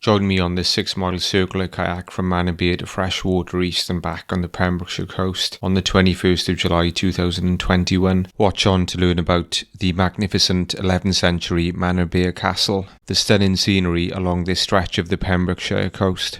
Join me on this 6-mile circular kayak from Manorbier to Freshwater East and back on the Pembrokeshire Coast on the 21st of July 2021. Watch on to learn about the magnificent 11th century Manorbier Castle, the stunning scenery along this stretch of the Pembrokeshire Coast,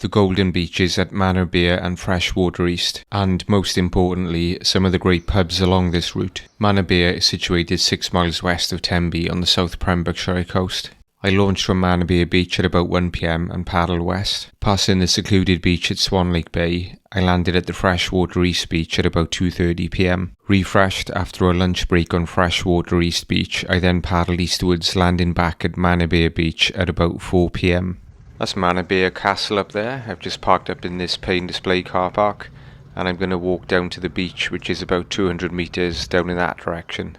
the golden beaches at Manorbier and Freshwater East, and most importantly, some of the great pubs along this route. Manorbier is situated 6 miles west of Tenby on the South Pembrokeshire coast. I launched from Manorbier Beach at about 1 p.m. and paddled west. Passing the secluded beach at Swan Lake Bay, I landed at the Freshwater East Beach at about 2:30 p.m. Refreshed after a lunch break on Freshwater East Beach, I then paddled eastwards, landing back at Manorbier Beach at about 4 p.m. That's Manorbier Castle up there. I've just parked up in this pay and display car park, and I'm going to walk down to the beach, which is about 200 metres down in that direction.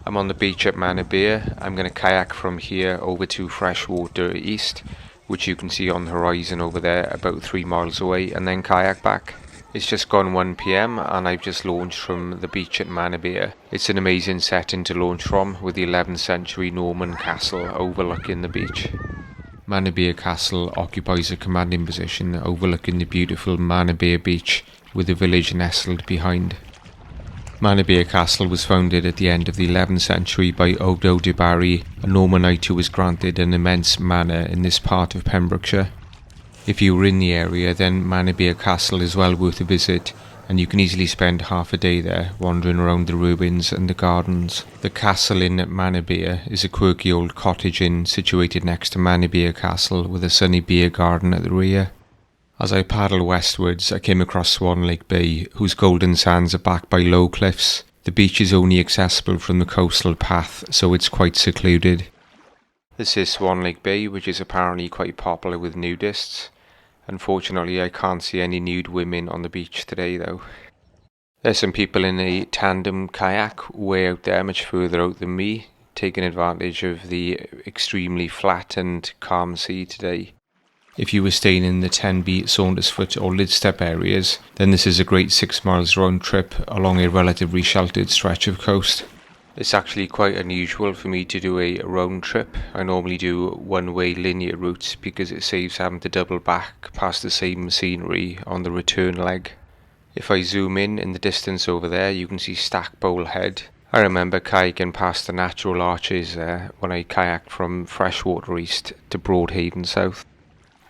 I'm on the beach at Manorbier. I'm going to kayak from here over to Freshwater East, which you can see on the horizon over there about 3 miles away, and then kayak back. It's just gone 1 p.m. and I've just launched from the beach at Manorbier. It's an amazing setting to launch from, with the 11th century Norman castle overlooking the beach. Manorbier Castle occupies a commanding position overlooking the beautiful Manorbier beach, with the village nestled behind. Manorbier Castle was founded at the end of the 11th century by Odo de Barry, a Normanite who was granted an immense manor in this part of Pembrokeshire. If you were in the area, then Manorbier Castle is well worth a visit, and you can easily spend half a day there wandering around the ruins and the gardens. The castle in Manorbier is a quirky old cottage inn situated next to Manorbier Castle with a sunny beer garden at the rear. As I paddled westwards, I came across Swan Lake Bay, whose golden sands are backed by low cliffs. The beach is only accessible from the coastal path, so it's quite secluded. This is Swan Lake Bay, which is apparently quite popular with nudists. Unfortunately, I can't see any nude women on the beach today though. There's some people in a tandem kayak way out there, much further out than me, taking advantage of the extremely flat and calm sea today. If you were staying in the Tenby, Saundersfoot or Lidstep areas, then this is a great 6 miles round trip along a relatively sheltered stretch of coast. It's actually quite unusual for me to do a round trip. I normally do one-way linear routes because it saves having to double back past the same scenery on the return leg. If I zoom in the distance over there, you can see Stackpole Head. I remember kayaking past the natural arches there when I kayaked from Freshwater East to Broadhaven South.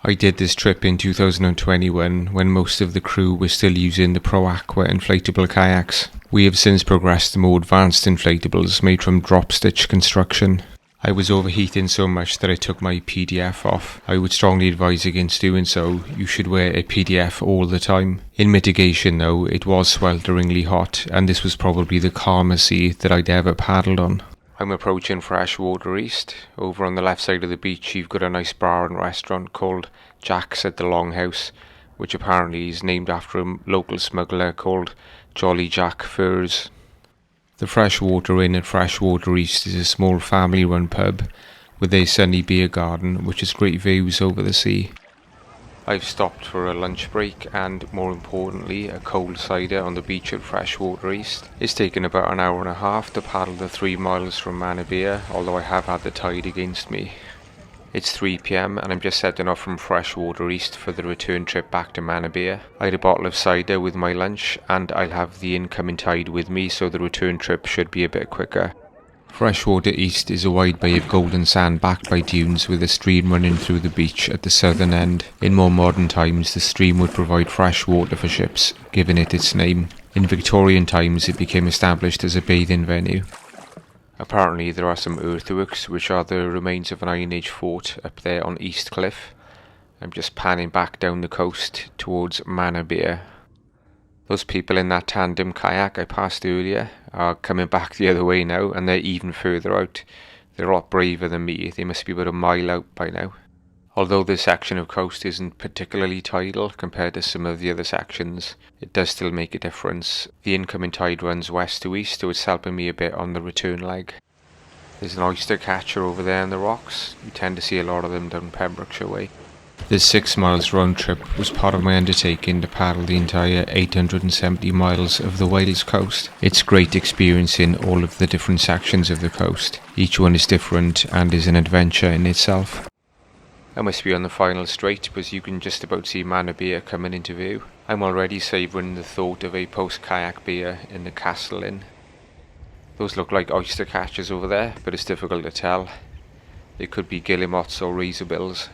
I did this trip in 2021 when most of the crew were still using the Pro Aqua inflatable kayaks. We have since progressed to more advanced inflatables made from drop stitch construction. I was overheating so much that I took my PDF off. I would strongly advise against doing so. You should wear a PDF all the time. In mitigation though, it was swelteringly hot, and this was probably the calmest sea that I'd ever paddled on. I'm approaching Freshwater East. Over on the left side of the beach you've got a nice bar and restaurant called Jack's at the Longhouse, which apparently is named after a local smuggler called Jolly Jack Furs. The Freshwater Inn at Freshwater East is a small family-run pub with a sunny beer garden which has great views over the sea. I've stopped for a lunch break and, more importantly, a cold cider on the beach at Freshwater East. It's taken about an hour and a half to paddle the 3 miles from Manorbier, although I have had the tide against me. It's 3 p.m. and I'm just setting off from Freshwater East for the return trip back to Manorbier. I had a bottle of cider with my lunch, and I'll have the incoming tide with me, so the return trip should be a bit quicker. Freshwater East is a wide bay of golden sand backed by dunes with a stream running through the beach at the southern end. In more modern times, the stream would provide fresh water for ships, giving it its name. In Victorian times, it became established as a bathing venue. Apparently, there are some earthworks, which are the remains of an Iron Age fort up there on East Cliff. I'm just panning back down the coast towards Manorbier. Those people in that tandem kayak I passed earlier are coming back the other way now, and they're even further out. They're a lot braver than me. They must be about a mile out by now. Although this section of coast isn't particularly tidal compared to some of the other sections, it does still make a difference. The incoming tide runs west to east, so it's helping me a bit on the return leg. There's an oyster catcher over there in the rocks. You tend to see a lot of them down Pembrokeshire way. This 6 miles round trip was part of my undertaking to paddle the entire 870 miles of the Wales coast. It's great experiencing all of the different sections of the coast. Each one is different and is an adventure in itself. I must be on the final straight because you can just about see Manorbier coming into view. I'm already savouring the thought of a post-kayak beer in the Castle Inn. Those look like oyster catchers over there, but it's difficult to tell. They could be guillemots or razorbills.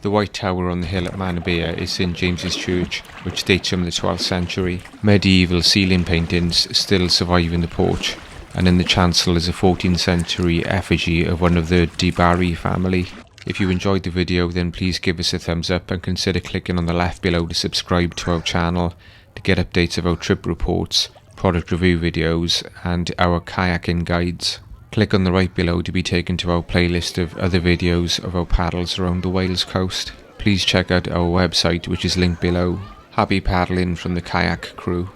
The white tower on the hill at Manorbier is St James's Church, which dates from the 12th century. Medieval ceiling paintings still survive in the porch, and in the chancel is a 14th century effigy of one of the de Barry family. If you enjoyed the video, then please give us a thumbs up and consider clicking on the left below to subscribe to our channel to get updates of our trip reports, product review videos and our kayaking guides. Click on the right below to be taken to our playlist of other videos of our paddles around the Wales coast. Please check out our website, which is linked below. Happy paddling from the kayak crew.